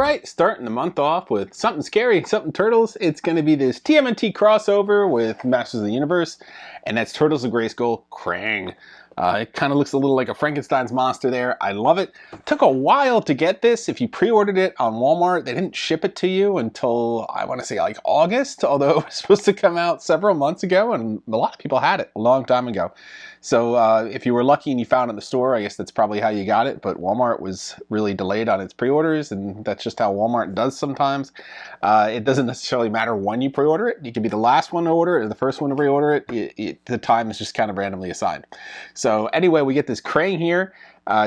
Alright, starting the month off with something scary, something Turtles. It's going to be this TMNT crossover with Masters of the Universe, and that's Turtles of Grayskull, Krang. It kind of looks a little like a Frankenstein's monster there. I love it. Took a while to get this. If you pre-ordered it on Walmart, they didn't ship it to you until, I want to say, like August, although it was supposed to come out several months ago, and a lot of people had it a long time ago. So if you were lucky and you found it in the store, I guess that's probably how you got it, but Walmart was really delayed on its pre-orders, and that's just how Walmart does sometimes. It doesn't necessarily matter when you pre-order it. You can be the last one to order it or the first one to pre-order it. The time is just kind of randomly assigned. So anyway, we get this Krang here.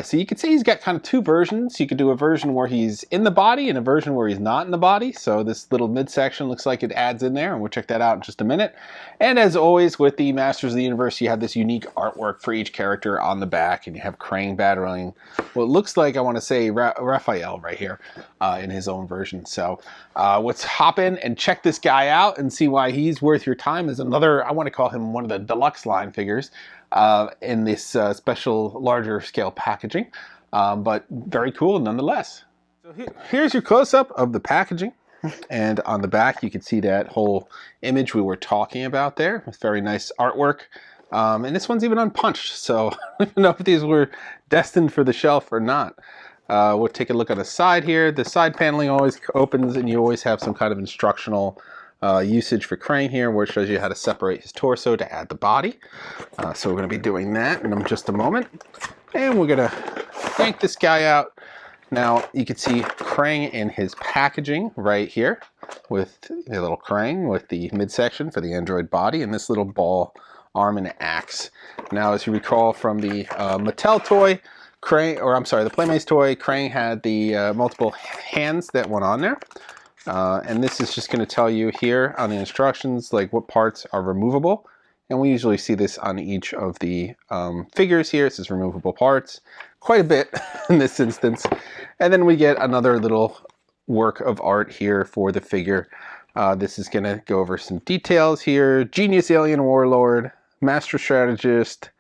So you could say he's got kind of two versions. You could do a version where he's in the body and a version where he's not in the body. So this little midsection looks like it adds in there, and we'll check that out in just a minute. And as always with the Masters of the Universe, you have this unique artwork for each character on the back, and you have Krang battling what looks like, I want to say, Raphael right here in his own version. So let's hop in and check this guy out and see why he's worth your time. Is another, I want to call him one of the deluxe line figures in this special larger scale packaging, but very cool nonetheless. So here's your close-up of the packaging, and on the back you can see that whole image we were talking about there with very nice artwork, and this one's even unpunched, so I don't even know if these were destined for the shelf or not. We'll take a look at the side here. The side paneling always opens, and you always have some kind of instructional usage for Krang here, where it shows you how to separate his torso to add the body. So we're going to be doing that in just a moment. And we're going to crank this guy out. Now you can see Krang in his packaging right here with the little Krang with the midsection for the android body and this little ball arm and axe. Now, as you recall from the Mattel toy, Krang, or I'm sorry, the Playmates toy, Krang had the multiple hands that went on there. And this is just going to tell you here on the instructions like what parts are removable, and we usually see this on each of the figures here. It says removable parts, quite a bit in this instance. And then we get another little work of art here for the figure. This is going to go over some details here. Genius Alien Warlord, Master Strategist,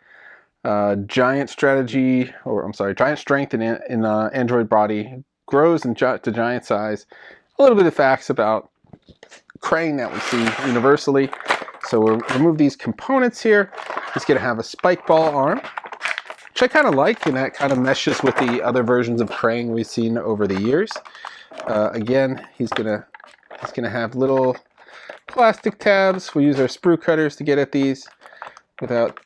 Giant Strategy, or I'm sorry, Giant Strength in Android Body, grows to giant size. A little bit of facts about Krang that we see universally. So we'll remove these components here. He's going to have a spike ball arm, which I kind of like, and that kind of meshes with the other versions of Krang we've seen over the years. Again, he's gonna have little plastic tabs. We use our sprue cutters to get at these without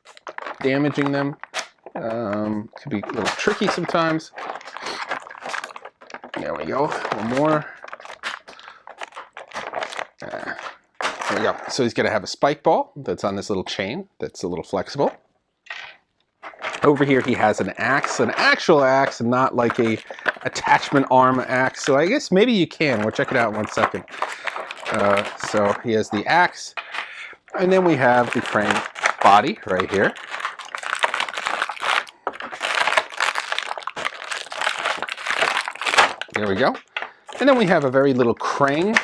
damaging them. Could be a little tricky sometimes. There we go. One more. There we go. So he's going to have a spike ball that's on this little chain that's a little flexible. Over here he has an axe, an actual axe, and not like a attachment arm axe. So I guess maybe you can. We'll check it out in 1 second. So he has the axe, and then we have the Krang body right here. There we go. And then we have a very little Krang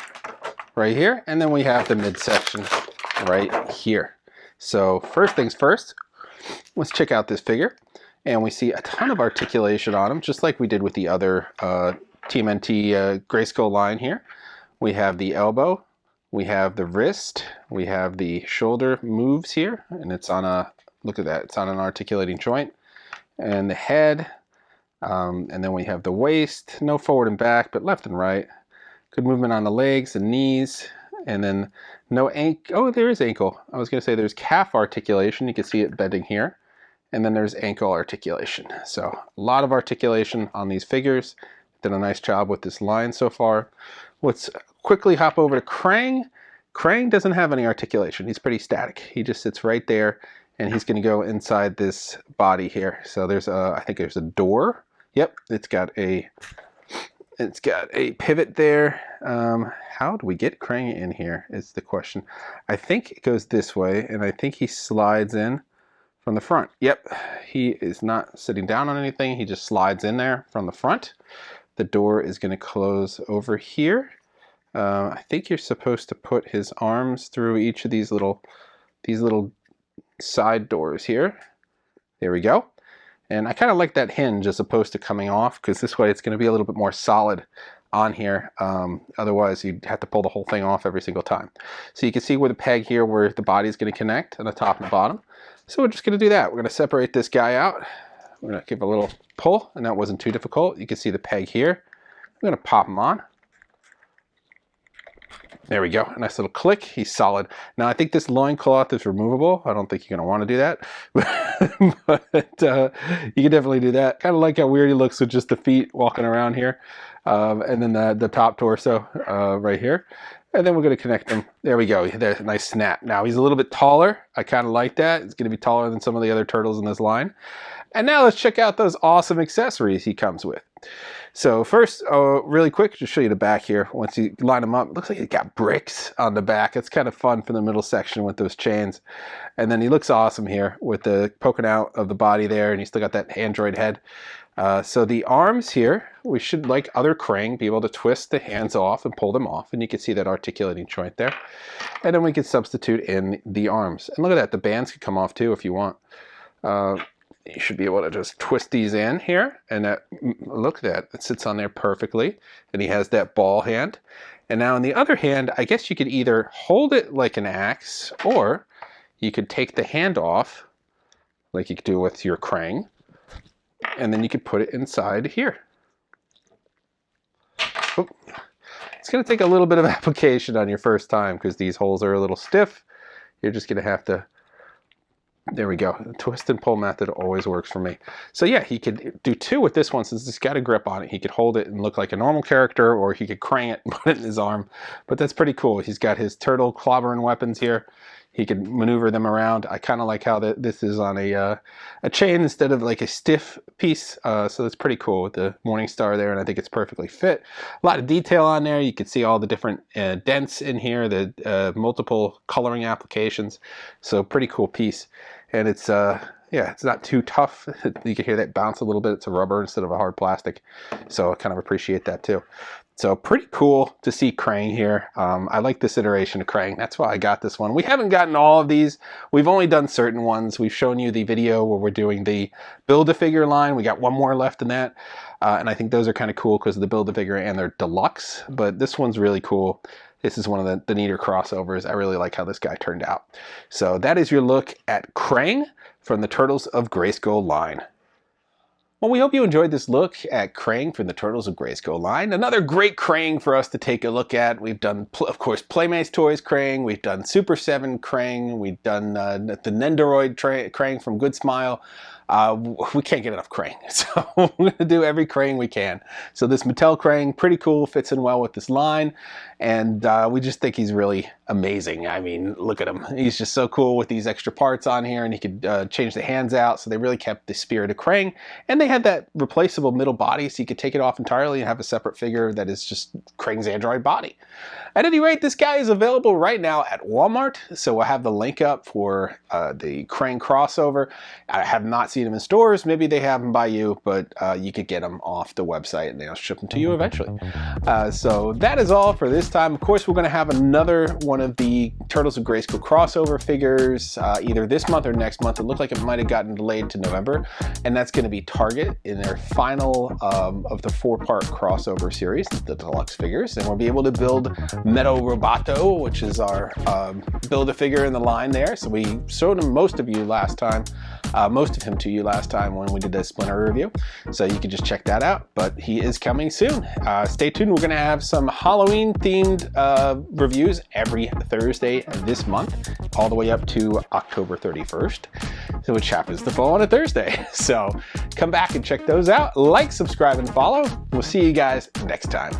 right here, and then we have the midsection right here. So first things first, let's check out this figure, and we see a ton of articulation on him, just like we did with the other TMNT Grayskull line here. We have the elbow, we have the wrist, we have the shoulder moves here, and it's on a, look at that, it's on an articulating joint, and the head, and then we have the waist, no forward and back, but left and right. Good movement on the legs and knees, and then no ankle. Oh, there is ankle. I was going to say there's calf articulation. You can see it bending here. And then there's ankle articulation. So a lot of articulation on these figures. Did a nice job with this line so far. Let's quickly hop over to Krang. Krang doesn't have any articulation. He's pretty static. He just sits right there, and he's going to go inside this body here. So there's a, I think there's a door. Yep, it's got a pivot there. How do we get Krang in here is the question. I think it goes this way, and I think he slides in from the front. Yep, he is not sitting down on anything. He just slides in there from the front. The door is going to close over here. I think you're supposed to put his arms through each of these little side doors here. There we go. And I kind of like that hinge as opposed to coming off, because this way it's going to be a little bit more solid on here. Otherwise, you'd have to pull the whole thing off every single time. So you can see where the peg here, where the body is going to connect on the top and the bottom. So we're just going to do that. We're going to separate this guy out. We're going to give a little pull, and that wasn't too difficult. You can see the peg here. I'm going to pop him on. There we go. A nice little click. He's solid. Now, I think this loincloth is removable. I don't think you're going to want to do that. But you can definitely do that. Kind of like how weird he looks with just the feet walking around here. And then the top torso right here. And then we're going to connect them. There we go. There's a nice snap. Now, he's a little bit taller. I kind of like that. He's going to be taller than some of the other turtles in this line. And now let's check out those awesome accessories he comes with. So first, really quick, just show you the back here. Once you line them up, it looks like he's got bricks on the back. It's kind of fun for the middle section with those chains. And then he looks awesome here with the poking out of the body there, and he's still got that android head. So the arms here, we should, like other Krang, be able to twist the hands off and pull them off. And you can see that articulating joint there. And then we can substitute in the arms. And look at that, the bands could come off too if you want. You should be able to just twist these in here, and that, look at that, it sits on there perfectly. And he has that ball hand. And now in the other hand, I guess you could either hold it like an axe, or you could take the hand off, like you could do with your Krang, and then you could put it inside here. Oop. It's going to take a little bit of application on your first time because these holes are a little stiff. You're just going to have to, there we go. The twist and pull method always works for me. So yeah, he could do two with this one since it's got a grip on it. He could hold it and look like a normal character, or he could Krang it and put it in his arm. But that's pretty cool. He's got his turtle clobbering weapons here. He can maneuver them around. I kind of like how this is on a chain instead of like a stiff piece. So that's pretty cool with the Morning Star there, and I think it's perfectly fit. A lot of detail on there. You can see all the different dents in here, the multiple coloring applications. So pretty cool piece. And it's, yeah, it's not too tough. You can hear that bounce a little bit. It's a rubber instead of a hard plastic. So I kind of appreciate that too. So pretty cool to see Krang here. I like this iteration of Krang. That's why I got this one. We haven't gotten all of these. We've only done certain ones. We've shown you the video where we're doing the Build-A-Figure line. We got one more left in that. And I think those are kind of cool because of the Build-A-Figure and they're deluxe. But this one's really cool. This is one of the neater crossovers. I really like how this guy turned out. So that is your look at Krang from the Turtles of Grayskull line. Well, we hope you enjoyed this look at Krang from the Turtles of Grayskull line. Another great Krang for us to take a look at. We've done, of course, Playmates Toys Krang. We've done Super 7 Krang. We've done the Nendoroid Krang from Good Smile. We can't get enough Krang, so we're going to do every Krang we can. So this Mattel Krang, pretty cool, fits in well with this line, and we just think he's really amazing. I mean, look at him. He's just so cool with these extra parts on here, and he could change the hands out, so they really kept the spirit of Krang. And they had that replaceable middle body, so you could take it off entirely and have a separate figure that is just Krang's android body. At any rate, this guy is available right now at Walmart, so we'll have the link up for the Krang crossover. I have not seen them in stores. Maybe they have them by you, but you could get them off the website and they'll ship them to you eventually. So that is all for this time. Of course, we're going to have another one of the Turtles of Grayskull crossover figures either this month or next month. It looked like it might have gotten delayed to November, and that's going to be Target in their final of the 4-part crossover series, the deluxe figures, and we'll be able to build Metal Roboto, which is our Build-A-Figure in the line there. So we showed him most of you last time. Most of him to you last time when we did the Splinter review, so you can just check that out, but he is coming soon. Stay tuned. We're going to have some Halloween themed reviews every Thursday this month, all the way up to October 31st, which happens to fall on a Thursday. So come back and check those out. Like, subscribe, and follow. We'll see you guys next time.